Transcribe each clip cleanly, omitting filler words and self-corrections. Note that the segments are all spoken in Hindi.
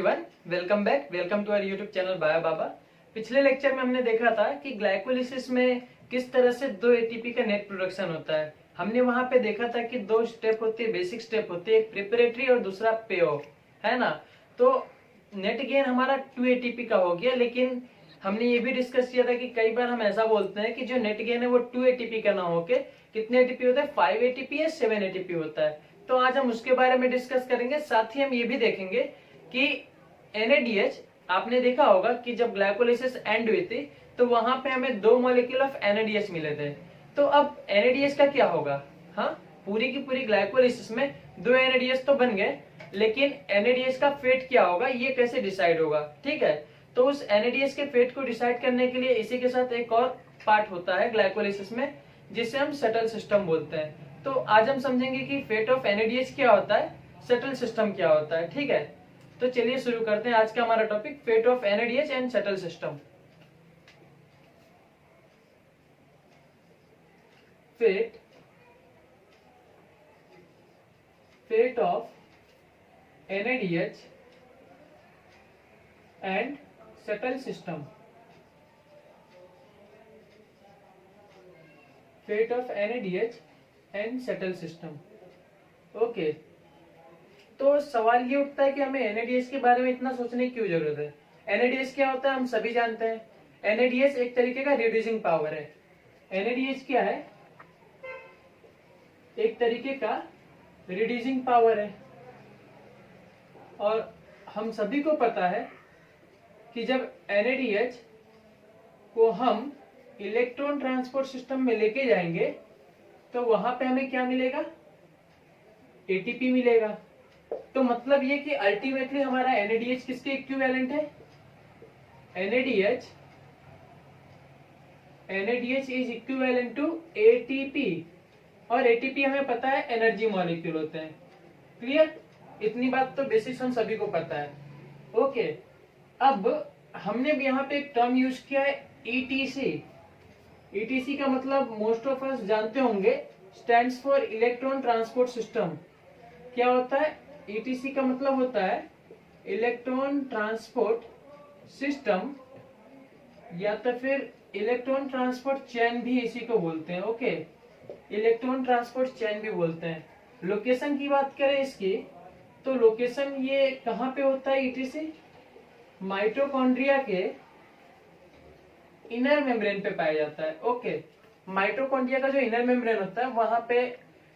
Everyone, welcome to our YouTube channel bio Baba. पिछले लेक्चर में हमने देखा था कि ग्लाइकोलिसिस में किस तरह से दो एटीपी का नेट प्रोडक्शन होता है। हमने वहां पे देखा था कि दो स्टेप होते हैं, बेसिक स्टेप होते हैं, एक प्रिपरेटरी और दूसरा पे ऑफ, है ना। तो नेट गेन हमारा 2 एटीपी का हो गया, लेकिन हमने ये भी डिस्कस किया था कि कई बार हम ऐसा बोलते हैं कि जो नेट गेन है वो 2 एटीपी का ना होके कितने एटीपी होता है, 5 एटीपी या 7 एटीपी होता है। तो आज हम उसके बारे में डिस्कस करेंगे। साथ ही हम ये भी देखेंगे कि NADH, आपने देखा होगा कि जब ग्लाइकोलाइसिस एंड हुई थी तो वहां पे हमें 2 मॉलिक्यूल ऑफ NADH मिले थे। तो अब NADH का क्या होगा? हाँ, पूरी की पूरी ग्लाइकोलाइसिस में 2 NADH तो बन गए, लेकिन NADH का फेट क्या होगा ये कैसे डिसाइड होगा? ठीक है, तो उस NADH के फेट को डिसाइड करने के लिए इसी के साथ एक और पार्ट होता है ग्लाइकोलाइसिस में, जिसे हम शटल सिस्टम बोलते हैं। तो आज हम समझेंगे कि फेट ऑफ NADH क्या होता है, शटल सिस्टम क्या होता है। ठीक है, तो चलिए शुरू करते हैं आज का हमारा topic, fate of NADH and shuttle system. Fate of NADH and shuttle system. Fate of NADH and shuttle system. Okay, तो सवाल ये उठता है कि हमें NADH के बारे में इतना सोचने की क्यों जरूरत है। NADH क्या होता है हम सभी जानते हैं। NADH एक तरीके का रिड्यूसिंग पावर है। NADH क्या है? एक तरीके का रिड्यूसिंग पावर है। और हम सभी को पता है कि जब NADH को हम इलेक्ट्रॉन ट्रांसपोर्ट सिस्टम में लेके जाएंगे तो वहां पे हमें क्या मिलेगा? ATP मिलेगा। तो मतलब ये कि अल्टीमेटली हमारा NADH किसके इक्विवेलेंट है? NADH is equivalent to ATP, और ATP हमें पता है एनर्जी मॉलिक्यूल होते हैं। क्लियर? इतनी बात तो बेसिक्स हम सभी को पता है। ओके, अब हमने भी यहाँ पे एक टर्म यूज किया है ETC। ETC का मतलब मोस्ट ऑफ अस जानते होंगे, stands for electron transport system. क्या होता है? ETC का मतलब होता है इलेक्ट्रॉन ट्रांसपोर्ट सिस्टम, या तो फिर इलेक्ट्रॉन ट्रांसपोर्ट चेन भी इसी को बोलते हैं। ओके, इलेक्ट्रॉन ट्रांसपोर्ट चेन भी बोलते हैं। लोकेशन की बात करें इसकी, तो लोकेशन ये कहाँ पे होता है? ETC माइटोकॉन्ड्रिया के इनर मेम्ब्रेन पे पाया जाता है। ओके, माइटोकॉन्ड्रिया का जो इनर मेम्ब्रेन होता है वहां पे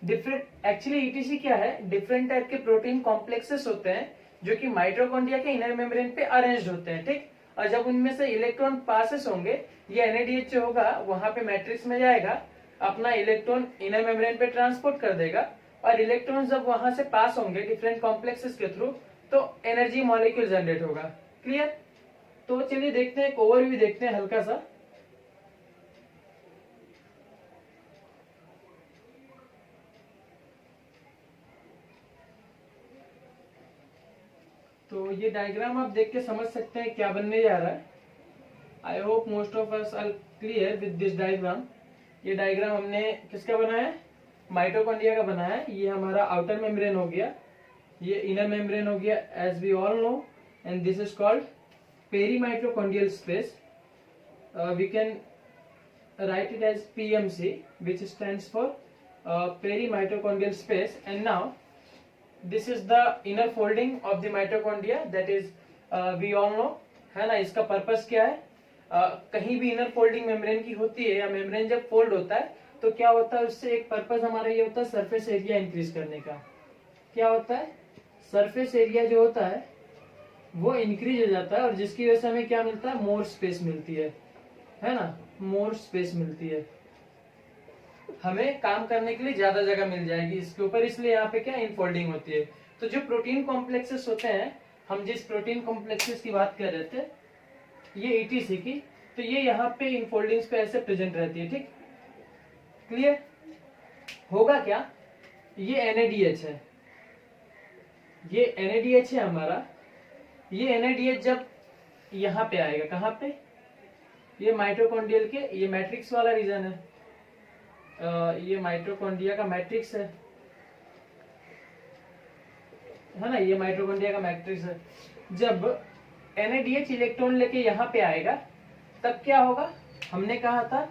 डिफरेंट, एक्चुअली ETC क्या है, डिफरेंट टाइप के प्रोटीन कॉम्प्लेक्सेस होते हैं जो कि माइटोकॉन्ड्रिया के इनर मेम्ब्रेन पे अरेंज्ड होते हैं। ठीक, और जब उनमें से इलेक्ट्रॉन पासेस होंगे, ये NADH जो होगा वहां पे मैट्रिक्स में जाएगा, अपना इलेक्ट्रॉन इनर मेम्ब्रेन पे ट्रांसपोर्ट कर देगा, और इलेक्ट्रॉन जब वहां से पास होंगे डिफरेंट कॉम्प्लेक्सेस के थ्रू तो एनर्जी मॉलिक्यूल जनरेट होगा। क्लियर? तो चलिए देखते हैं, एक ओवरव्यू देखते हैं हल्का सा। तो ये डायग्राम आप देख के समझ सकते हैं क्या बनने जा रहा है। I hope most of us are clear with this diagram. ये डायग्राम हमने किसका बनाया है? माइटोकॉन्ड्रिया का बनाया है। ये हमारा आउटर मेम्ब्रेन हो गया, ये इनर मेम्ब्रेन हो गया, as we all know, and this is called perimitochondrial space. We can write it as PMC, which stands for perimitochondrial space. And now this is the inner folding of the mitochondria, that is we all know, है ना। इसका पर्पस क्या है? कहीं भी इनर फोल्डिंग मेम्ब्रेन की होती है या मेम्ब्रेन जब फोल्ड होता है तो क्या होता है, उससे एक पर्पस हमारा ये होता है सरफेस एरिया इंक्रीज करने का। क्या होता है? सरफेस एरिया जो होता है वो इंक्रीज हो जाता है, और जिसकी वजह से हमें क्या मिलता है? मोर स्पेस मिलती है ना, मोर स्पेस मिलती है, हमें काम करने के लिए ज्यादा जगह मिल जाएगी इसके ऊपर, इसलिए यहाँ पे क्या इनफोल्डिंग होती है। तो जो प्रोटीन कॉम्प्लेक्सेस होते हैं, हम जिस प्रोटीन कॉम्प्लेक्सेस की बात कर रहे थे, ये ETC की, तो ये यहाँ पे इनफोल्डिंग्स पे ऐसे प्रेजेंट रहती है। ठीक, क्लियर? होगा क्या? ये NADH है, ये NADH है हमारा। ये NADH जब यहाँ पे आएगा, कहाँ पे? ये माइटोकॉन्ड्रियल के, ये मैट्रिक्स वाला रीजन है, ये माइटोकॉन्ड्रिया का मैट्रिक्स है ना, ये माइटोकॉन्ड्रिया का मैट्रिक्स है। जब NaDH इलेक्ट्रॉन लेके यहाँ पे आएगा तब क्या होगा, हमने कहा था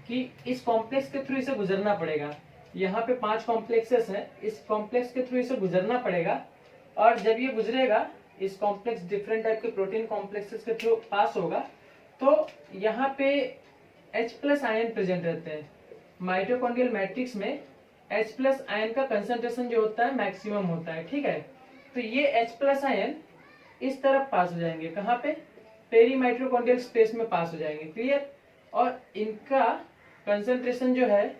कि इस कॉम्प्लेक्स के थ्रू इसे गुजरना पड़ेगा। यहाँ पे 5 कॉम्प्लेक्सेस हैं, इस कॉम्प्लेक्स के थ्रू इसे गुजरना पड़ेगा, और जब ये गुजरेगा इस कॉम्प्लेक्स डिफरेंट टाइप के प्रोटीन कॉम्प्लेक्सेस के थ्रू पास होगा, तो यहाँ पे H+ आयन प्रेजेंट रहते हैं। माइटोकॉन्ड्रियल मैट्रिक्स में H+ आयन का कंसंट्रेशन जो होता है मैक्सिमम होता है, ठीक है। तो ये H+ आयन इस तरफ पास हो जाएंगे, कहाँ पे, पेरी माइटोकॉन्ड्रियल स्पेस में पास हो जाएंगे, क्लियर। और इनका कंसंट्रेशन जो है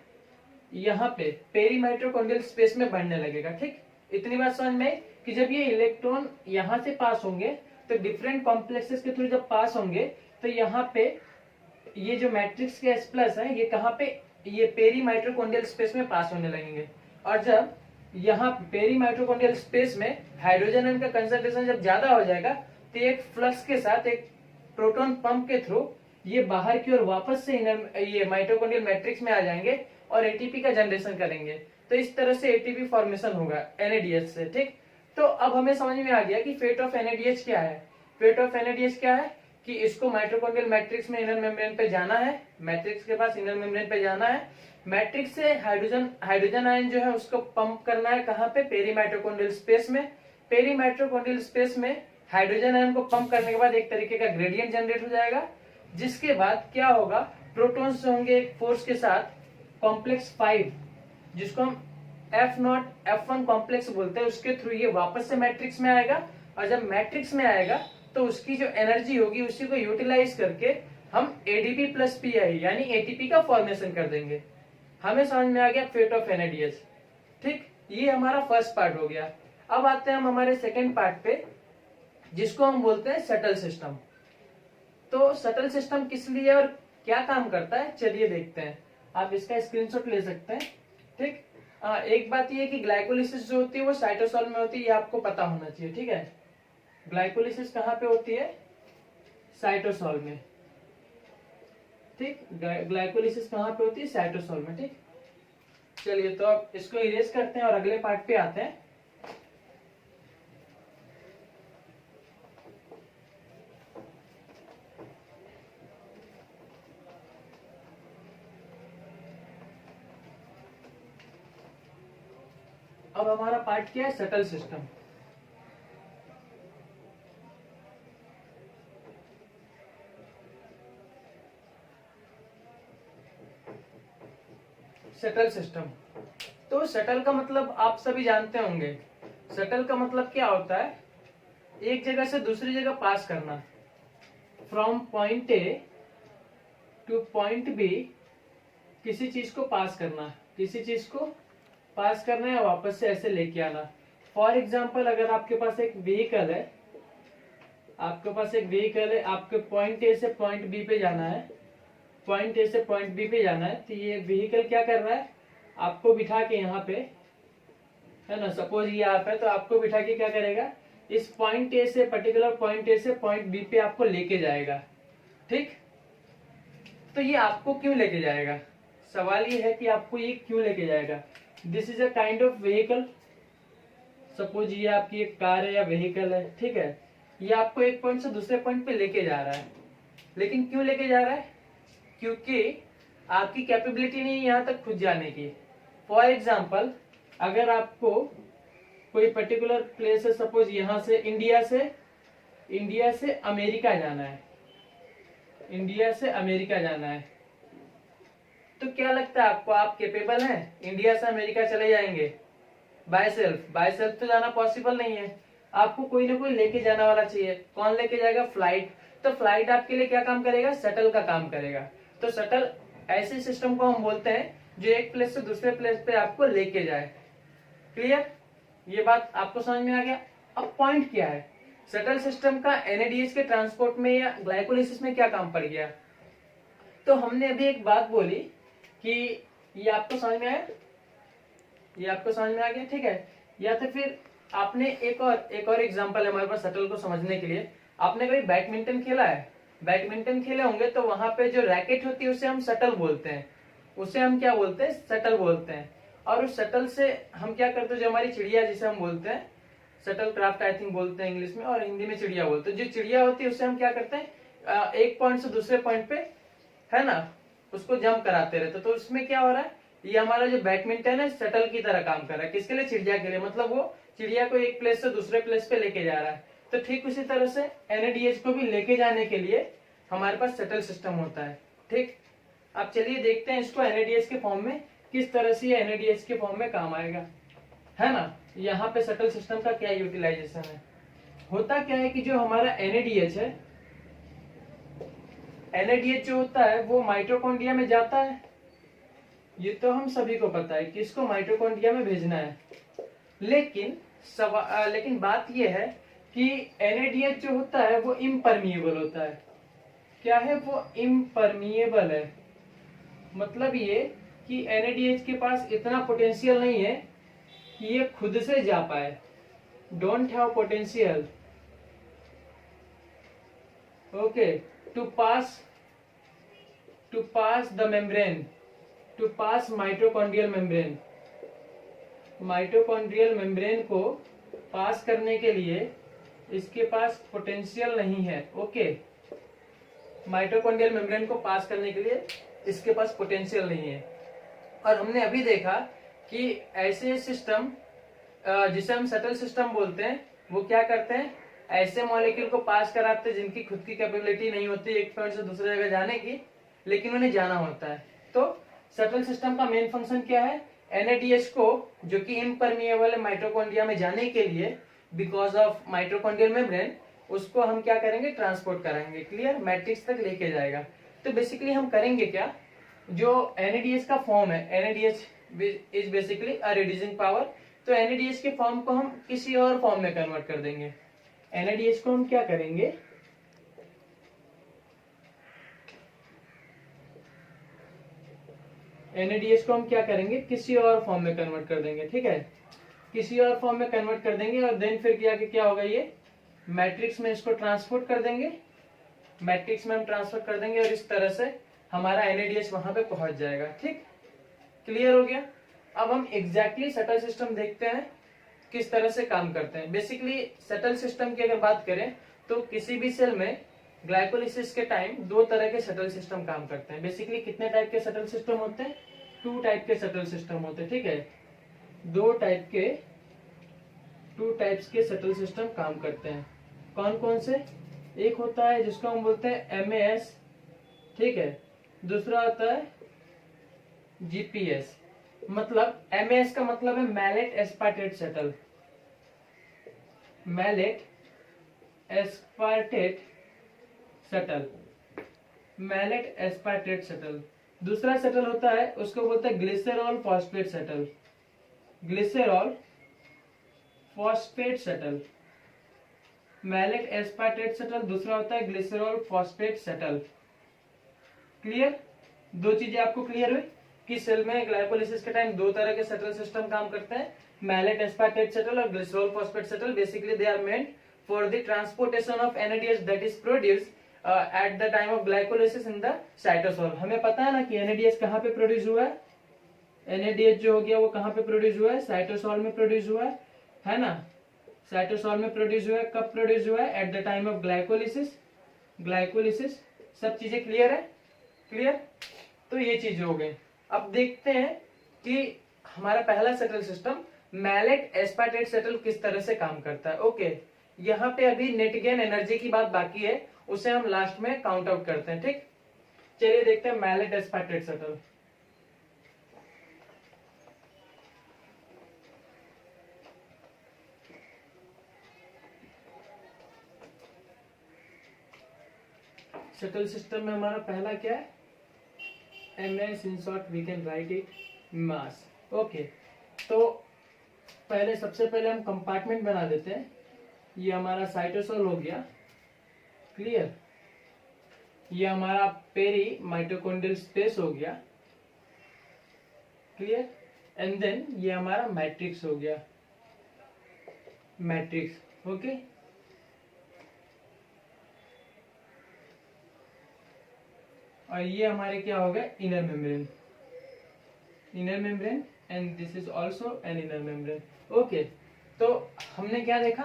यहाँ पे पेरी माइटोकॉन्ड्रियल स्पेस में बढ़ने लगेगा, ठीक। इतनी बात समझ में कि जब ये इलेक्ट्रॉन यहाँ से पास होंगे तो डिफरेंट कॉम्प्लेक्सेस के थ्रू जब पास होंगे तो यहाँ पे ये जो मैट्रिक्स के H+ है ये कहाँ पे, ये पेरी माइटोकॉन्ड्रियल स्पेस में पास होने लगेंगे। और जब यहाँ पेरी माइटोकॉन्ड्रियल स्पेस में हाइड्रोजन आयन का कंसंट्रेशन जब ज्यादा हो जाएगा तो एक फ्लक्स के साथ एक प्रोटॉन पंप के थ्रू ये बाहर की ओर वापस से ये माइटोकॉन्ड्रियल मैट्रिक्स में आ जाएंगे और एटीपी का जनरेशन करेंगे। तो इस तरह से एटीपी फॉर्मेशन होगा NaDH से, ठीक। तो अब हमें समझ में आ गया कि फेट ऑफ NaDH क्या है। फेट ऑफ NaDH क्या है कि इसको माइटोकॉन्ड्रियल मैट्रिक्स में इनर मेम्ब्रेन पे जाना है, मैट्रिक्स के पास इनर मेम्ब्रेन पे जाना है, मैट्रिक्स से हाइड्रोजन आयन जो है उसको पंप करना है, कहाँ पे, पेरी माइटोकॉन्ड्रियल स्पेस में। पेरी माइटोकॉन्ड्रियल स्पेस में हाइड्रोजन आयन को पंप करने के बाद एक तरीके का ग्रेडियंट जनरेट हो जाएगा, जिसके बाद क्या होगा, प्रोटॉन्स होंगे एक फोर्स के साथ कॉम्प्लेक्स 5 जिसको हम F0 F1 कॉम्प्लेक्स बोलते हैं, उसके थ्रू ये वापस से मैट्रिक्स में आएगा, और जब मैट्रिक्स में आएगा तो उसकी जो एनर्जी होगी उसी को यूटिलाइज करके हम ADP + PI यानी ATP का फॉर्मेशन कर देंगे। हमें समझ में आ गया फेट ऑफ NaDH, ठीक। ये हमारा फर्स्ट पार्ट हो गया। अब आते हैं हम हमारे सेकेंड पार्ट पे, जिसको हम बोलते हैं सटल सिस्टम। तो सटल सिस्टम किस लिए और क्या काम करता है, चलिए देखते हैं। आप इसका स्क्रीनशॉट ले सकते हैं, ठीक। एक बात ये कि ग्लाइकोलिसिस जो होती है वो साइटोसॉल में होती है, ये आपको पता होना चाहिए, ठीक है। ग्लाइकोलिसिस कहाँ पे होती है, साइटोसॉल में, ठीक। ग्लाइकोलिसिस कहाँ पे होती है, साइटोसॉल में, ठीक। चलिए तो अब इसको इरेज करते हैं और अगले पार्ट पे आते हैं। अब हमारा पार्ट क्या है, सटल सिस्टम। शटल सिस्टम, तो शटल का मतलब आप सभी जानते होंगे। शटल का मतलब क्या होता है, एक जगह से दूसरी जगह पास करना, from point A two point B, किसी चीज को पास करना, किसी चीज को पास करना या वापस से ऐसे लेके आना। फॉर एग्जाम्पल अगर आपके पास एक व्हीकल है, आपके पास एक व्हीकल है, आपके पॉइंट A से पॉइंट B पे जाना है, पॉइंट A से पॉइंट B पे जाना है, तो ये व्हीकल क्या कर रहा है, आपको बिठा के यहाँ पे, है ना, सपोज ये आप है तो आपको बिठा के क्या करेगा, इस पॉइंट A से, पर्टिकुलर पॉइंट A से पॉइंट B पे आपको लेके जाएगा, ठीक। तो ये आपको क्यों लेके जाएगा, सवाल ये है कि आपको ये क्यों लेके जाएगा। This is a kind of vehicle, suppose ये आपकी एक कार है या व्हीकल है, ठीक है। ये आपको एक पॉइंट से दूसरे पॉइंट पे लेके जा रहा है, लेकिन क्यों लेके जा रहा है, क्योंकि आपकी कैपेबिलिटी नहीं है यहाँ तक खुद जाने की। फॉर एग्जाम्पल अगर आपको कोई पर्टिकुलर प्लेस है, सपोज यहाँ से इंडिया से अमेरिका जाना है, इंडिया से अमेरिका जाना है, तो क्या लगता है आपको, आप कैपेबल हैं इंडिया से अमेरिका चले जाएंगे बाय सेल्फ तो जाना पॉसिबल नहीं है, आपको कोई ना कोई लेके जाने वाला चाहिए। कौन लेके जाएगा, फ्लाइट। तो फ्लाइट आपके लिए क्या काम करेगा, शटल का काम करेगा। तो शटल ऐसे सिस्टम को हम बोलते हैं जो एक प्लेस से दूसरे प्लेस पे आपको लेके जाए। क्लियर, ये बात आपको समझ में आ गया। अब पॉइंट क्या है, शटल सिस्टम का NaDH के ट्रांसपोर्ट में या ग्लाइकोलिसिस में क्या काम पड़ गया। तो हमने अभी एक बात बोली कि ये आपको समझ में आया, ये आपको समझ में आ गया, ठीक है। या तो फिर आपने एक और एग्जांपल है हमारे पास शटल को समझने के लिए। आपने कभी बैडमिंटन खेला है, बैडमिंटन खेले होंगे तो वहां पे जो रैकेट होती है उसे हम शटल बोलते हैं, उसे हम क्या बोलते हैं, शटल बोलते हैं। और उस शटल से हम क्या करते हैं, जो हमारी चिड़िया जिसे हम बोलते हैं, शटल क्राफ्ट आई थिंक बोलते हैं इंग्लिश में, और हिंदी में चिड़िया बोलते हैं। जो चिड़िया होती है उससे हम क्या करते हैं, एक पॉइंट से दूसरे पॉइंट पे, है ना, उसको जंप कराते रहते। तो उसमें क्या हो रहा है, ये हमारा जो बैडमिंटन है शटल की तरह काम कर रहा है। किसके लिए, चिड़िया के लिए। मतलब वो चिड़िया को एक प्लेस से दूसरे प्लेस पे लेके जा रहा है। तो ठीक उसी तरह से एनएडीएच को भी लेके जाने के लिए हमारे पास शटल सिस्टम होता है। ठीक, अब चलिए देखते हैं इसको एनएडीएच के फॉर्म में किस तरह से ये एनएडीएच के फॉर्म में काम आएगा, है ना। यहाँ पे शटल सिस्टम का क्या यूटिलाइजेशन है। होता क्या है कि जो हमारा एनएडीएच है, एनएडीएच जो होता है वो माइटोकॉन्ड्रिया में जाता है। ये तो हम सभी को पता है कि इसको माइटोकॉन्ड्रिया में भेजना है। लेकिन बात ये है कि एनएडीएच जो होता है वो इम्परमिएबल होता है। क्या है, वो इम्परमिएबल है। मतलब ये कि एनएडीएच के पास इतना पोटेंशियल नहीं है कि ये खुद से जा पाए। Don't have potential, okay, to pass the membrane, to pass mitochondrial membrane. Mitochondrial membrane को पास करने के लिए इसके पास पोटेंशियल नहीं है। ओके, माइटोकॉन्ड्रियल मेम्ब्रेन को पास करने के लिए इसके पास पोटेंशियल नहीं है। और हमने अभी देखा कि ऐसे सिस्टम जिसे हम शटल सिस्टम बोलते हैं, वो क्या करते हैं, ऐसे मॉलिक्यूल को पास कराते हैं जिनकी खुद की कैपेबिलिटी नहीं होती एक पॉइंट से दूसरे जगह जाने की, लेकिन उन्हें जाना होता है। तो शटल सिस्टम का मेन फंक्शन क्या है, एनएडीएच को जो कि इम्परमिएबल है माइटोकॉन्ड्रिया में जाने के लिए बिकॉज ऑफ माइटोकॉन्ड्रियल मेम्ब्रेन, उसको हम क्या करेंगे, ट्रांसपोर्ट कराएंगे। क्लियर, मैट्रिक्स तक लेके जाएगा। तो बेसिकली हम करेंगे क्या, जो एनएडीएच का फॉर्म है, NADH is basically a reducing power. तो एनएडीएच के फॉर्म को हम किसी और फॉर्म में कन्वर्ट कर देंगे। एनएडीएच को हम क्या करेंगे, एनएडीएच को हम क्या करेंगे, किसी और फॉर्म में कन्वर्ट कर देंगे। ठीक है, किसी और फॉर्म में कन्वर्ट कर देंगे और देन फिर क्या होगा, ये मैट्रिक्स में इसको ट्रांसपोर्ट कर देंगे। मैट्रिक्स में हम ट्रांसफर कर देंगे और इस तरह से हमारा एनएडीएच वहां पे पहुंच जाएगा। ठीक, क्लियर हो गया। अब हम एग्जैक्टली शटल सिस्टम देखते हैं किस तरह से काम करते हैं। बेसिकली शटल सिस्टम की अगर बात करें तो किसी भी सेल में ग्लाइकोलिसिस के टाइम दो तरह के शटल सिस्टम काम करते हैं। बेसिकली कितने टाइप के शटल सिस्टम होते हैं, 2 टाइप के शटल सिस्टम होते हैं। ठीक है, 2 टाइप्स के शटल सिस्टम काम करते हैं। कौन कौन से, एक होता है जिसको हम बोलते हैं एमएएस, ठीक है, दूसरा होता है जीपीएस। मतलब एमएएस का मतलब है malate aspartate shuttle, malate aspartate shuttle, malate aspartate shuttle. दूसरा शटल होता है उसको बोलते हैं glycerol phosphate shuttle, glycerol phosphate shuttle, malate aspartate shuttle. दूसरा होता है ग्लिसरॉल फॉस्फेट शटल। क्लियर, दो चीजें आपको क्लियर हुई कि सेल में ग्लाइकोलिसिस के टाइम दो तरह के शटल सिस्टम काम करते हैं, मैलेट एस्पार्टेट शटल और glycerol phosphate shuttle. Basically they are meant for the transportation of NADH that is produced at the time of glycolysis in the cytosol. हमें पता है ना कि एनएडीएच कहाँ पे प्रोड्यूस हुआ है, एनएडीएच जो हो गया वो कहाँ पे प्रोड्यूस हुआ है, साइटोसोल में प्रोड्यूस हुआ है ना। साइटोसोल में प्रोड्यूस हुआ है, कब प्रोड्यूस हुआ है, eight the time of glycolysis. Glycolysis, सब चीजें क्लियर है, क्लियर। तो ये चीज हो गई। अब देखते हैं कि हमारा पहला shuttle system malate aspartate shuttle किस तरह से काम करता है। ओके, यहाँ पे अभी नेट गेन एनर्जी की बात बाकी है, उसे हम लास्ट में काउंट आउट करते हैं। ठीक, चलिए देखते हैं malate aspartate shuttle. Shuttle system में हमारा पहला क्या है, MS, in short we can write it MAS. Okay, तो पहले सबसे पहले हम कंपार्टमेंट बना देते हैं। ये हमारा साइटोसोल हो गया, क्लियर। ये हमारा पेरी माइटोकॉन्ड्रियल स्पेस हो गया, क्लियर। एंड देन ये हमारा मैट्रिक्स हो गया, मैट्रिक्स। ओके, और ये हमारे क्या हो गया, inner membrane, inner membrane, and this is also an inner membrane. Okay, तो हमने क्या देखा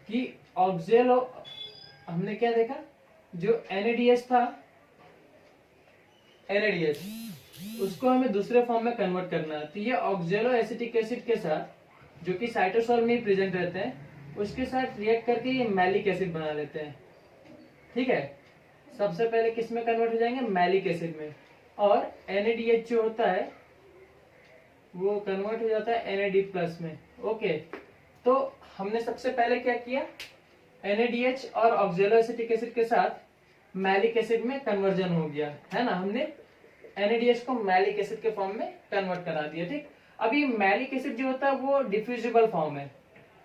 कि ऑक्जेलो, हमने क्या देखा, जो NADH था, NADH, उसको हमें दूसरे फॉर्म में कन्वर्ट करना है। तो ये ऑक्जेलो एसिटिक एसिड के साथ, जो कि साइटोसोल में ही प्रेजेंट रहते हैं, उसके साथ रिएक्ट करके ये मैलिक एसिड बना लेते हैं। ठीक है, सबसे पहले किस में कन्वर्ट हो जाएंगे, मैलिक एसिड में, और NADH जो होता है वो कन्वर्ट हो जाता है NAD+ में। ओके, तो हमने सबसे पहले क्या किया, NADH और ऑक्जेलो एसिटिक एसिड के साथ मैलिक एसिड में कन्वर्जन हो गया है ना, हमने NADH को मैलिक एसिड के फॉर्म में कन्वर्ट करा दिया। ठीक, अभी मैलिक एसिड जो होता है वो डिफ्यूजिबल फॉर्म है।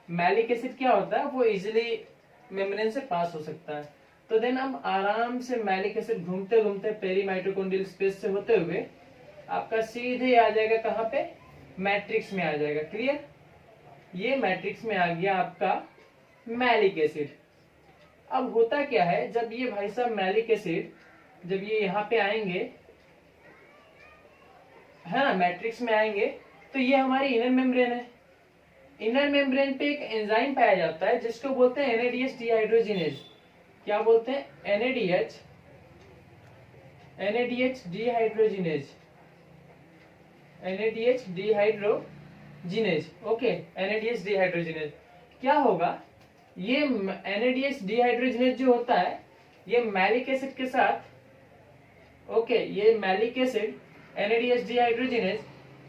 मैलिक एसिड क्या होता है, वो इजिली मेम्ब्रेन से पास हो सकता है। तो देन हम आराम से मैलिक एसिड घूमते घूमते पेरी माइटोकॉन्ड्रियल स्पेस से होते हुए आपका सीधे आ जाएगा कहाँ पे, मैट्रिक्स में आ जाएगा। क्लियर, ये मैट्रिक्स में आ गया आपका मैलिक एसिड। अब होता क्या है, जब ये भाई साहब मैलिक एसिड जब ये यहाँ पे आएंगे, है ना, मैट्रिक्स में आएंगे, तो ये हमारी इनर मेम्ब्रेन है। इनर मेम्ब्रेन पे एक एंजाइम पाया जाता है जिसको बोलते हैं NADH डिहाइड्रोजिनेज। क्या बोलते हैं, NADH dehydrogenase, NADH dehydrogenase. Okay, NADH dehydrogenase क्या होगा, ये NADH डिहाइड्रोजिनेज जो होता है ये मैलिक एसिड के साथ, ओके, ये malic acid NADH dehydrogenase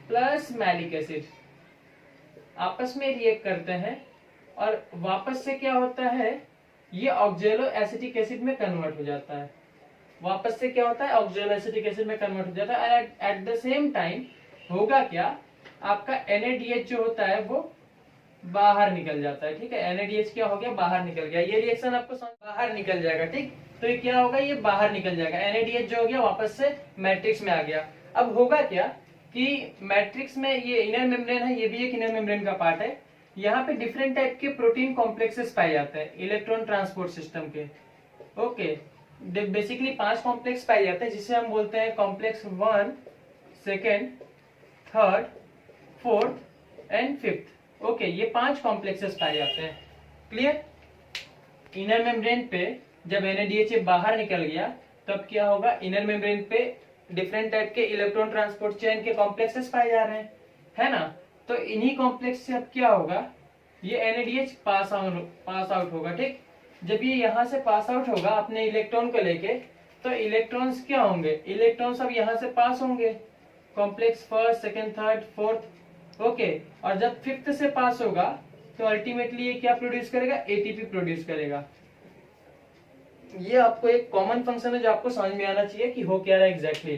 plus malic acid आपस में रिएक्ट करते हैं और वापस से क्या होता है, ये ऑक्जेलो एसिटिक एसिड में कन्वर्ट हो जाता है। वापस से क्या होता है, ऑक्जेलो एसिटिक एसिड में कन्वर्ट हो जाता है। एट द सेम टाइम होगा क्या, आपका NADH जो होता है वो बाहर निकल जाता है। ठीक है, NADH क्या हो गया, बाहर निकल गया। ये रिएक्शन आपको बाहर निकल जाएगा। ठीक, तो ये क्या होगा, ये बाहर निकल जाएगा। NADH जो हो गया वापस से मैट्रिक्स में आ गया। अब होगा क्या कि मैट्रिक्स में ये इनर मेम्ब्रेन है, ये भी एक इनर मेम्ब्रेन का पार्ट है। यहाँ पे डिफरेंट टाइप के प्रोटीन कॉम्प्लेक्सेस पाए जाते हैं इलेक्ट्रॉन ट्रांसपोर्ट सिस्टम के। ओके, बेसिकली 5 कॉम्प्लेक्स पाए जाते हैं जिसे हम बोलते हैं कॉम्प्लेक्स 1, 2, 3, 4 एंड 5। ओके, ये 5 कॉम्प्लेक्सेस पाए जाते हैं। क्लियर, इनर मेम्ब्रेन पे जब NADH बाहर निकल गया तब क्या होगा, इनर मेम्ब्रेन पे डिफरेंट टाइप के इलेक्ट्रॉन ट्रांसपोर्ट चेन के कॉम्प्लेक्सेस पाए जा रहे हैं, है ना। तो इन्हीं कॉम्प्लेक्स से अब क्या होगा, ये NADH पास आउट होगा। ठीक, जब ये यहाँ से पास आउट होगा अपने इलेक्ट्रॉन को लेके, तो इलेक्ट्रॉन्स क्या होंगे, इलेक्ट्रॉन्स अब यहाँ से पास होंगे complex 1st, 2nd, 3rd, 4th। Okay, और जब 5th से पास होगा तो अल्टीमेटली ये क्या प्रोड्यूस करेगा, ATP प्रोड्यूस करेगा। ये आपको एक कॉमन फंक्शन है जो आपको समझ में आना चाहिए कि हो क्या रहा है एग्जैक्टली।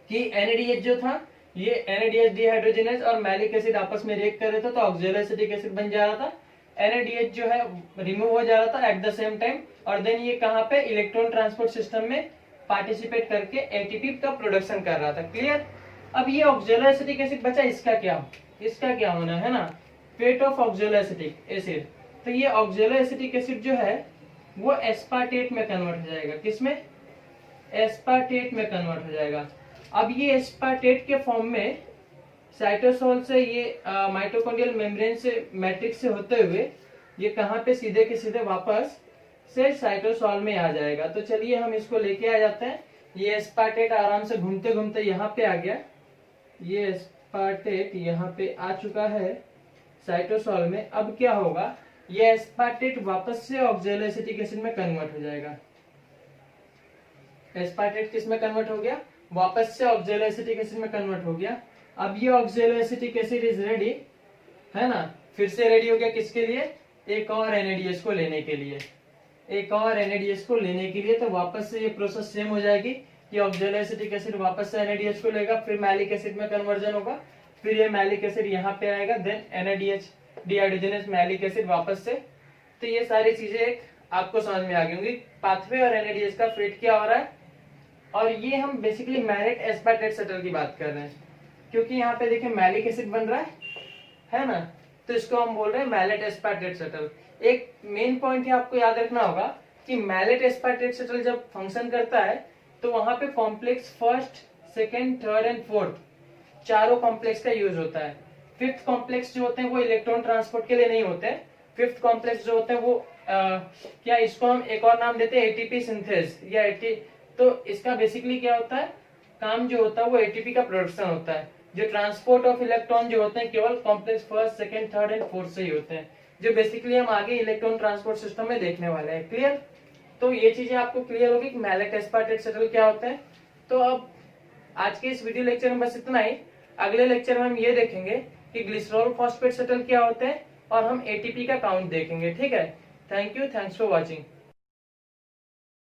कि NADH जो था, ये NADH डिहाइड्रोजिनेज और मैलिक एसिड आपस में रिएक्ट कर रहे थे तो ऑक्जेलो एसिटिक एसिड बन जा रहा था। NADH जो है रिमूव हो जा रहा था एट द सेम टाइम, और देन ये कहाँ पे, इलेक्ट्रॉन ट्रांसपोर्ट सिस्टम में पार्टिसिपेट करके ATP का प्रोडक्शन कर रहा था। क्लियर, अब ये ऑक्जेलो एसिटिक एसिड बचा, इसका क्या होना है ना, fate of oxaloacetic acid. तो ये ऑक्जेलो एसिटिक एसिड जो है वो एस्पार्टेट में कन्वर्ट हो जाएगा। किसमें, एस्पार्टेट में कन्वर्ट हो जाएगा। अब ये एस्पार्टेट के फॉर्म में साइटोसोल से ये माइटोकॉन्ड्रियल मेम्ब्रेन से मैट्रिक्स से होते हुए ये कहाँ पे, सीधे के सीधे वापस से साइटोसोल में आ जाएगा। तो चलिए हम इसको लेके आ जाते हैं। ये एस्पार्टेट आराम से घूमते घूमते यहाँ पे आ गया, ये एस्पार्टेट यहाँ पे आ चुका है साइटोसोल में। अब क्या होगा, ये एस्पार्टेट वापस से ऑक्जेलो एसिटिक एसिड में कन्वर्ट हो जाएगा। एस्पार्टेट किस में कन्वर्ट हो गया, वापस से ऑक्जेलो एसिटिक एसिड में कन्वर्ट हो गया। अब ये ऑक्जेलो एसिटिक एसिड इज रेडी, है ना, फिर से रेडी हो गया किसके लिए, एक और NADH को लेने के लिए। एक और NADH को लेने के लिए तो वापस से ये प्रोसेस सेम हो जाएगी कि ऑक्जेलो एसिटिक एसिड वापस से NADH को लेगा, फिर मैलिक एसिड में कन्वर्जन होगा, फिर ये मैलिक एसिड यहाँ पे आएगा, देन NADH डिहाइड्रोजिनेज मैलिक एसिड वापस से। तो ये सारी चीजें आपको समझ में आ गई होंगी, पाथवे और NADH का फेट क्या हो रहा है। और ये हम बेसिकली मैलेट एस्पार्टेट शटल की बात कर रहे हैं, क्योंकि यहाँ पे देखिए मैलिक एसिड बन रहा है ना, तो इसको हम बोल रहे हैं मैलेट एस्पार्टेट शटल। एक मेन पॉइंट है आपको याद रखना होगा कि मैलेट एस्पार्टेट शटल जब फंक्शन करता है तो वहां पे complex 1st, 2nd, 3rd and 4th चारों कॉम्प्लेक्स का यूज होता है। फिफ्थ कॉम्प्लेक्स जो होते हैं वो इलेक्ट्रॉन ट्रांसपोर्ट के लिए नहीं होते हैं। फिफ्थ कॉम्प्लेक्स जो होते हैं वो क्या इसको हम एक और नाम देते हैं एटीपी सिंथेस या तो इसका बेसिकली क्या होता है, काम जो होता है वो एटीपी का प्रोडक्शन होता है। जो ट्रांसपोर्ट ऑफ इलेक्ट्रॉन जो होते हैं केवल complex first second third and fourth से ही होते हैं, जो बेसिकली हम आगे इलेक्ट्रॉन ट्रांसपोर्ट सिस्टम में देखने वाले हैं। क्लियर? तो ये चीजें आपको क्लियर होगी कि मैलेट एस्पार्टेट शटल क्या होता है। तो अब आज के इस वीडियो लेक्चर में बस इतना ही। अगले लेक्चर में हम ये देखेंगे कि ग्लिसरॉल फॉस्फेट शटल क्या होते हैं और हम एटीपी का काउंट देखेंगे। ठीक है, thank you, thanks for watching.